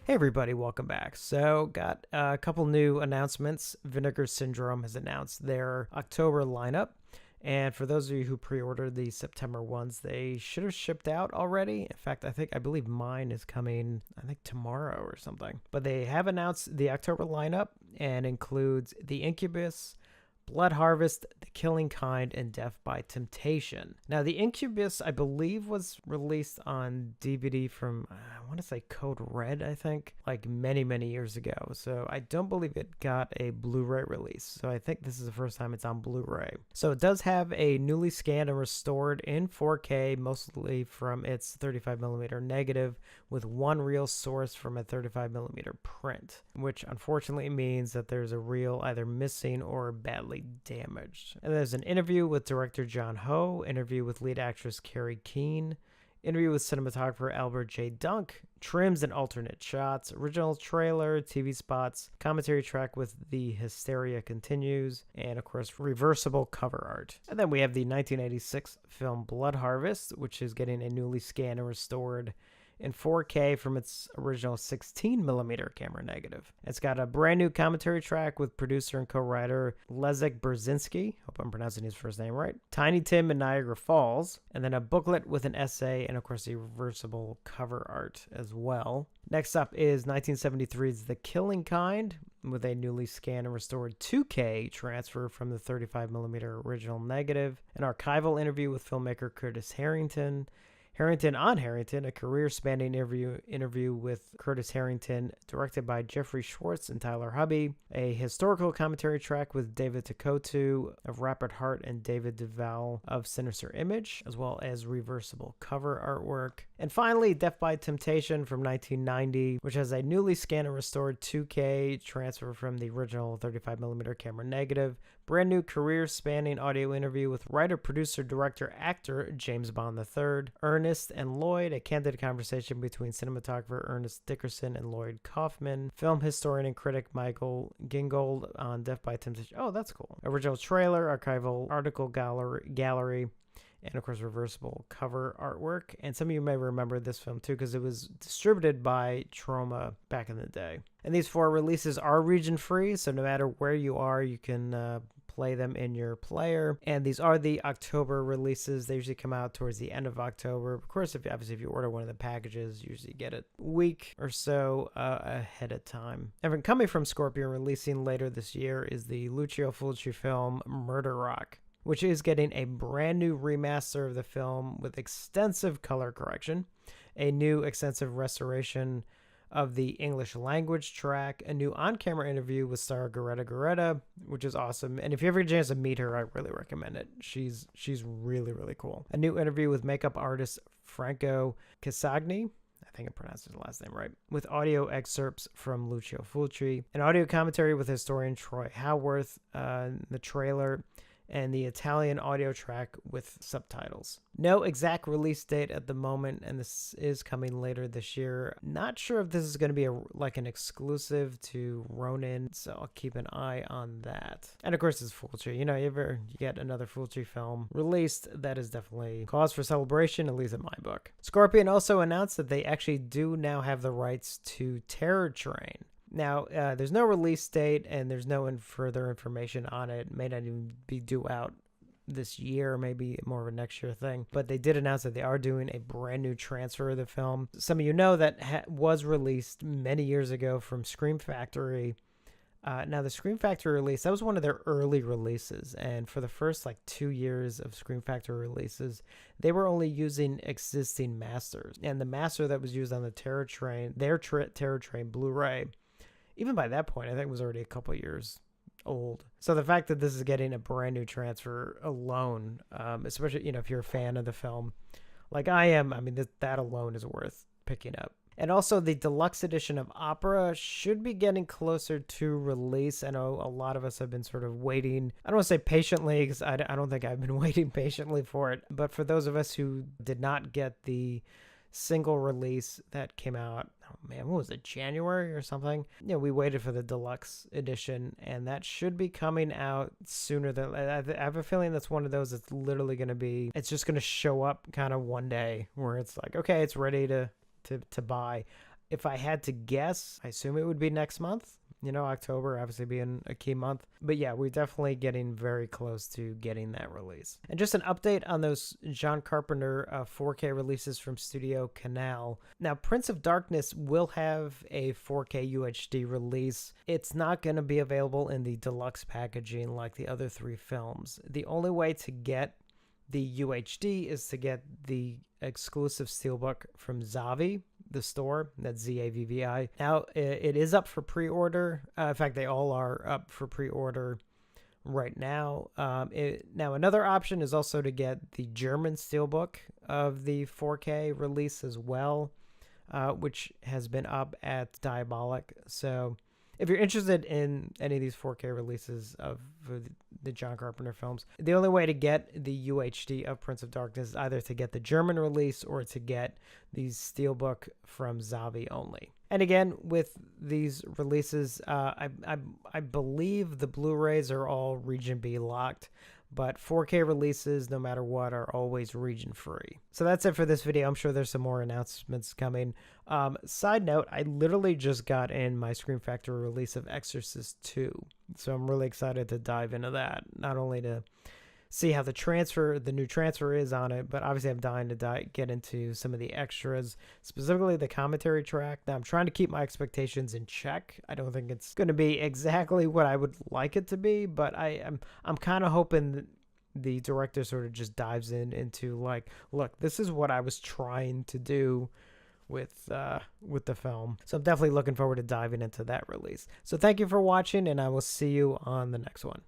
Hey everybody, welcome back. So, got a couple new announcements. Vinegar Syndrome has announced their October lineup. And for those of you who pre-ordered the September ones, they should have shipped out already. In fact, I believe mine is coming, tomorrow or something. But they have announced the October lineup and includes The Incubus, Blood Harvest, The Killing Kind, and Death by Temptation. Now, The Incubus, I believe, was released on DVD from, I want to say Code Red, I think, like many, many years ago. So I don't believe it got a Blu-ray release. So I think this is the first time it's on Blu-ray. So it does have a newly scanned and restored in 4K, mostly from its 35mm negative, with one reel source from a 35mm print, which unfortunately means that there's a reel either missing or badly damaged. And there's an interview with director John Ho, interview with lead actress Carrie Keene, interview with cinematographer Albert J. Dunk, trims and alternate shots, original trailer, TV spots, commentary track with The Hysteria Continues, and of course reversible cover art. And then we have the 1986 film Blood Harvest, which is getting a newly scanned and restored in 4K from its original 16mm camera negative. It's got a brand new commentary track with producer and co-writer Leszek Brzezinski, hope I'm pronouncing his first name right, Tiny Tim and Niagara Falls, and then a booklet with an essay and of course the reversible cover art as well. Next up is 1973's The Killing Kind, with a newly scanned and restored 2K transfer from the 35mm original negative, an archival interview with filmmaker Curtis Harrington, Harrington on Harrington, a career-spanning interview with Curtis Harrington, directed by Jeffrey Schwartz and Tyler Hubby, a historical commentary track with David Takotu of Rapid Heart and David Duval of Sinister Image, as well as reversible cover artwork. And finally, Death by Temptation from 1990, which has a newly scanned and restored 2K transfer from the original 35mm camera negative, brand new career-spanning audio interview with writer, producer, director, actor James Bond III, Ernest and Lloyd, a candid conversation between cinematographer Ernest Dickerson and Lloyd Kaufman, film historian and critic Michael Gingold on Death by Temptation. Oh, that's cool. Original trailer, archival article gallery, and of course reversible cover artwork. And some of you may remember this film too because it was distributed by Troma back in the day. And these 4 releases are region free, so no matter where you are, you can play them in your player. And these are the October releases. They usually come out towards the end of October. Of course, if you order one of the packages, you usually get it a week or so ahead of time. And coming from Scorpion, releasing later this year, is the Lucio Fulci film Murder Rock, which is getting a brand new remaster of the film with extensive color correction, a new extensive restoration of the English language track, a new on-camera interview with star Goretta, which is awesome. And if you ever get a chance to meet her, I really recommend it. She's really, really cool. A new interview with makeup artist Franco Casagni, I think I pronounced his last name right, with audio excerpts from Lucio Fulci, an audio commentary with historian Troy Howarth, the trailer, and the Italian audio track with subtitles. No exact release date at the moment, and this is coming later this year. Not sure if this is going to be an exclusive to Ronin, so I'll keep an eye on that. And of course, it's Fulci. You get another Fulci film released, that is definitely cause for celebration, at least in my book. Scorpion also announced that they actually do now have the rights to Terror Train. Now, there's no release date and there's no further information on it. It may not even be due out this year, maybe more of a next year thing. But they did announce that they are doing a brand new transfer of the film. Some of you know that was released many years ago from Scream Factory. Now, the Scream Factory release, that was one of their early releases. And for the first 2 years of Scream Factory releases, they were only using existing masters. And the master that was used on the Terror Train, Terror Train Blu-ray, even by that point, I think it was already a couple years old. So the fact that this is getting a brand new transfer alone, especially, if you're a fan of the film, like I am, that alone is worth picking up. And also the deluxe edition of Opera should be getting closer to release. I know a lot of us have been sort of waiting. I don't want to say patiently because I don't think I've been waiting patiently for it. But for those of us who did not get the single release that came out, what was it, January or something? We waited for the deluxe edition, and that should be coming out sooner than... I have a feeling that's one of those that's literally going to be... It's just going to show up kind of one day where it's like, okay, it's ready to buy. if I had to guess, I assume it would be next month. October obviously being a key month. But yeah, we're definitely getting very close to getting that release. And just an update on those John Carpenter 4K releases from Studio Canal. Now, Prince of Darkness will have a 4K UHD release. It's not going to be available in the deluxe packaging like the other 3 films. The only way to get the UHD is to get the exclusive steelbook from Zavvi, the store. That's Zavvi. Now, it is up for pre-order. In fact, they all are up for pre-order right now. Now, another option is also to get the German steelbook of the 4K release as well, which has been up at Diabolic. So if you're interested in any of these 4K releases of the John Carpenter films, the only way to get the UHD of Prince of Darkness is either to get the German release or to get the steelbook from Zavvi only. And again, with these releases, I believe the Blu-rays are all Region B locked, but 4K releases, no matter what, are always region free. So that's it for this video. I'm sure there's some more announcements coming. Side note, I literally just got in my Scream Factory release of Exorcist 2. So I'm really excited to dive into that. Not only to see how the new transfer is on it, but obviously I'm dying to get into some of the extras, specifically the commentary track. Now I'm trying to keep my expectations in check. I don't think it's going to be exactly what I would like it to be, but I'm kind of hoping that the director sort of just dives into like, look, this is what I was trying to do with the film. So I'm definitely looking forward to diving into that release. So thank you for watching, and I will see you on the next one.